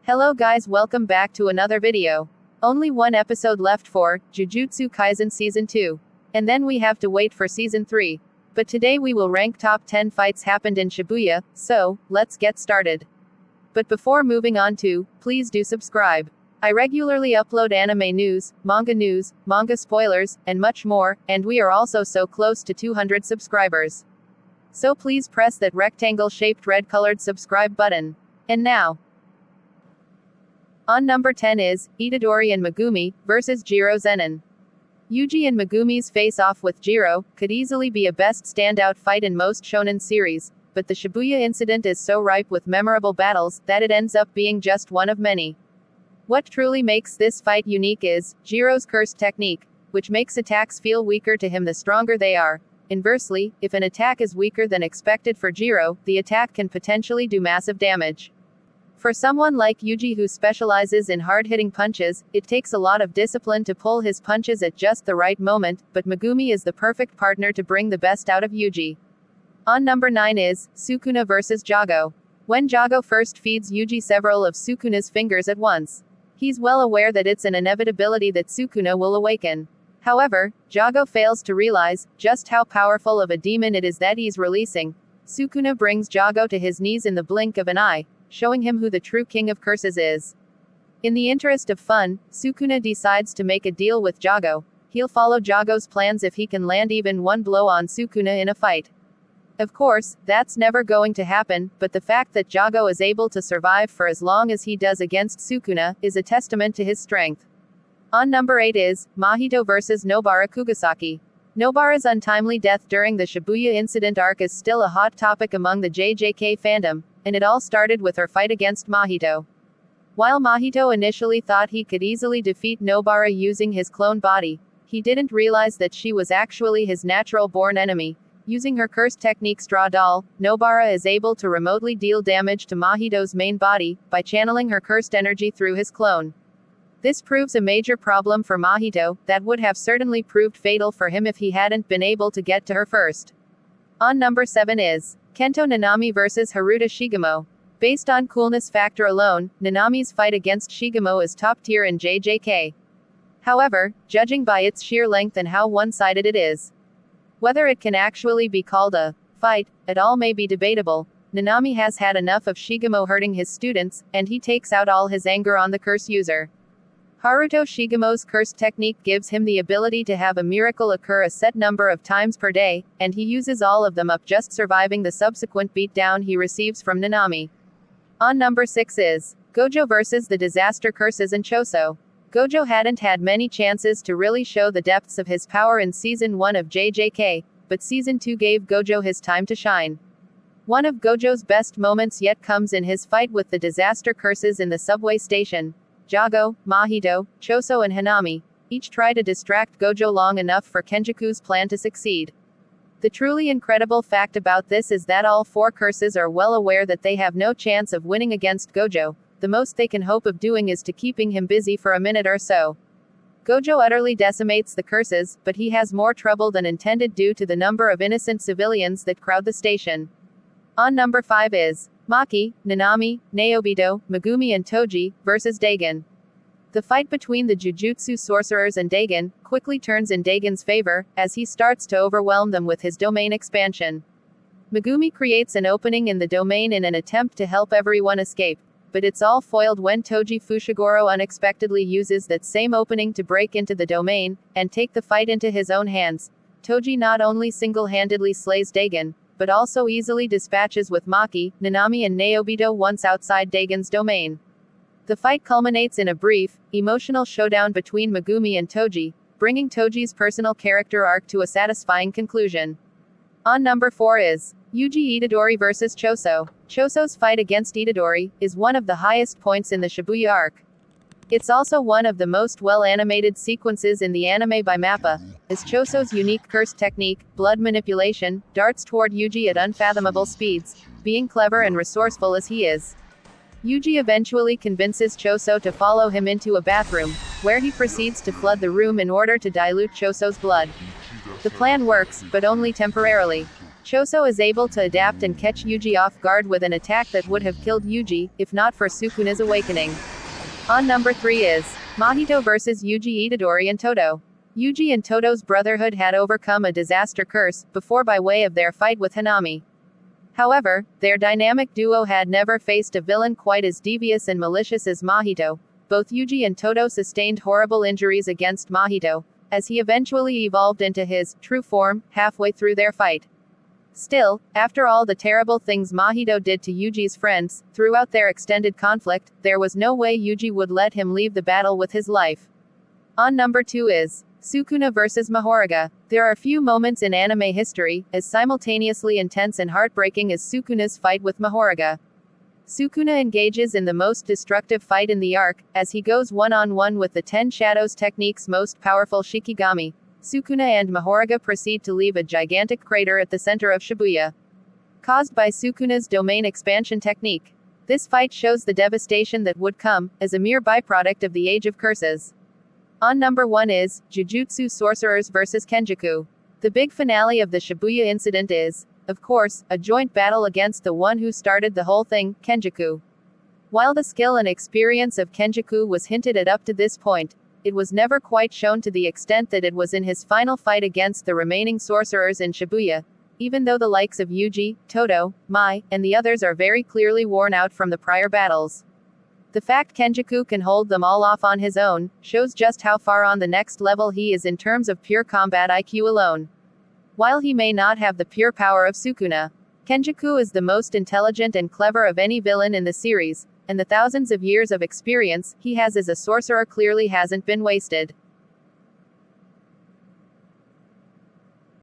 Hello guys, welcome back to another video. Only one episode left for Jujutsu Kaisen Season 2. And then we have to wait for Season 3. But today we will rank top 10 fights happened in Shibuya, so, let's get started. But before moving on to, please do subscribe. I regularly upload anime news, manga spoilers, and much more, and we are also so close to 200 subscribers. So please press that rectangle-shaped red-colored subscribe button. And now, on number 10 is, Itadori and Megumi, versus Jiro Zenin. Yuji and Megumi's face-off with Jiro, could easily be a best standout fight in most shonen series, but the Shibuya incident is so ripe with memorable battles, that it ends up being just one of many. What truly makes this fight unique is, Jiro's cursed technique, which makes attacks feel weaker to him the stronger they are. Inversely, if an attack is weaker than expected for Jiro, the attack can potentially do massive damage. For someone like Yuji who specializes in hard-hitting punches, it takes a lot of discipline to pull his punches at just the right moment, but Megumi is the perfect partner to bring the best out of Yuji. On number 9 is, Sukuna vs Jago. When Jago first feeds Yuji several of Sukuna's fingers at once, he's well aware that it's an inevitability that Sukuna will awaken. However, Jago fails to realize just how powerful of a demon it is that he's releasing. Sukuna brings Jago to his knees in the blink of an eye, showing him who the true king of curses is. In the interest of fun, Sukuna decides to make a deal with Jago. He'll follow Jago's plans if he can land even one blow on Sukuna in a fight. Of course, that's never going to happen, but the fact that Jago is able to survive for as long as he does against Sukuna, is a testament to his strength. On number 8 is, Mahito vs Nobara Kugisaki. Nobara's untimely death during the Shibuya incident arc is still a hot topic among the JJK fandom, and it all started with her fight against Mahito. While Mahito initially thought he could easily defeat Nobara using his clone body, he didn't realize that she was actually his natural-born enemy. Using her cursed technique Straw Doll, Nobara is able to remotely deal damage to Mahito's main body, by channeling her cursed energy through his clone. This proves a major problem for Mahito, that would have certainly proved fatal for him if he hadn't been able to get to her first. On number 7 is, Kento Nanami vs Haruta Shigemo. Based on coolness factor alone, Nanami's fight against Shigemo is top tier in JJK. However, judging by its sheer length and how one-sided it is, whether it can actually be called a fight at all may be debatable. Nanami has had enough of Shigemo hurting his students, and he takes out all his anger on the curse user. Haruto Shigemo's cursed technique gives him the ability to have a miracle occur a set number of times per day, and he uses all of them up just surviving the subsequent beatdown he receives from Nanami. On number 6 is, Gojo vs the Disaster Curses and Choso. Gojo hadn't had many chances to really show the depths of his power in Season 1 of JJK, but Season 2 gave Gojo his time to shine. One of Gojo's best moments yet comes in his fight with the Disaster Curses in the subway station. Jago, Mahito, Choso and Hanami each try to distract Gojo long enough for Kenjaku's plan to succeed. The truly incredible fact about this is that all 4 curses are well aware that they have no chance of winning against Gojo. The most they can hope of doing is to keeping him busy for a minute or so. Gojo utterly decimates the curses, but he has more trouble than intended due to the number of innocent civilians that crowd the station. On number 5 is, Maki, Nanami, Naobito, Megumi and Toji, vs Dagon. The fight between the Jujutsu Sorcerers and Dagon, quickly turns in Dagon's favor, as he starts to overwhelm them with his domain expansion. Megumi creates an opening in the domain in an attempt to help everyone escape, but it's all foiled when Toji Fushiguro unexpectedly uses that same opening to break into the domain, and take the fight into his own hands. Toji not only single-handedly slays Dagon, but also easily dispatches with Maki, Nanami and Naobito once outside Dagon's domain. The fight culminates in a brief, emotional showdown between Megumi and Toji, bringing Toji's personal character arc to a satisfying conclusion. On number 4 is, Yuji Itadori vs Choso. Choso's fight against Itadori is one of the highest points in the Shibuya arc. It's also one of the most well-animated sequences in the anime by Mappa, as Choso's unique curse technique, blood manipulation, darts toward Yuji at unfathomable speeds, being clever and resourceful as he is. Yuji eventually convinces Choso to follow him into a bathroom, where he proceeds to flood the room in order to dilute Choso's blood. The plan works, but only temporarily. Choso is able to adapt and catch Yuji off guard with an attack that would have killed Yuji, if not for Sukuna's awakening. On number 3 is Mahito vs Yuji Itadori and Todo. Yuji and Todo's brotherhood had overcome a disaster curse, before by way of their fight with Nanami. However, their dynamic duo had never faced a villain quite as devious and malicious as Mahito. Both Yuji and Todo sustained horrible injuries against Mahito, as he eventually evolved into his true form halfway through their fight. Still, after all the terrible things Mahito did to Yuji's friends, throughout their extended conflict, there was no way Yuji would let him leave the battle with his life. On number 2 is Sukuna vs Mahoraga. There are few moments in anime history as simultaneously intense and heartbreaking as Sukuna's fight with Mahoraga. Sukuna engages in the most destructive fight in the arc, as he goes one-on-one with the 10 Shadows technique's most powerful Shikigami. Sukuna and Mahoraga proceed to leave a gigantic crater at the center of Shibuya, caused by Sukuna's domain expansion technique. This fight shows the devastation that would come, as a mere byproduct of the Age of Curses. On number 1 is Jujutsu Sorcerers vs Kenjaku. The big finale of the Shibuya incident is, of course, a joint battle against the one who started the whole thing, Kenjaku. While the skill and experience of Kenjaku was hinted at up to this point, it was never quite shown to the extent that it was in his final fight against the remaining sorcerers in Shibuya, even though the likes of Yuji, Todo, Mai, and the others are very clearly worn out from the prior battles. The fact Kenjaku can hold them all off on his own, shows just how far on the next level he is in terms of pure combat IQ alone. While he may not have the pure power of Sukuna, Kenjaku is the most intelligent and clever of any villain in the series, and the thousands of years of experience he has as a sorcerer clearly hasn't been wasted.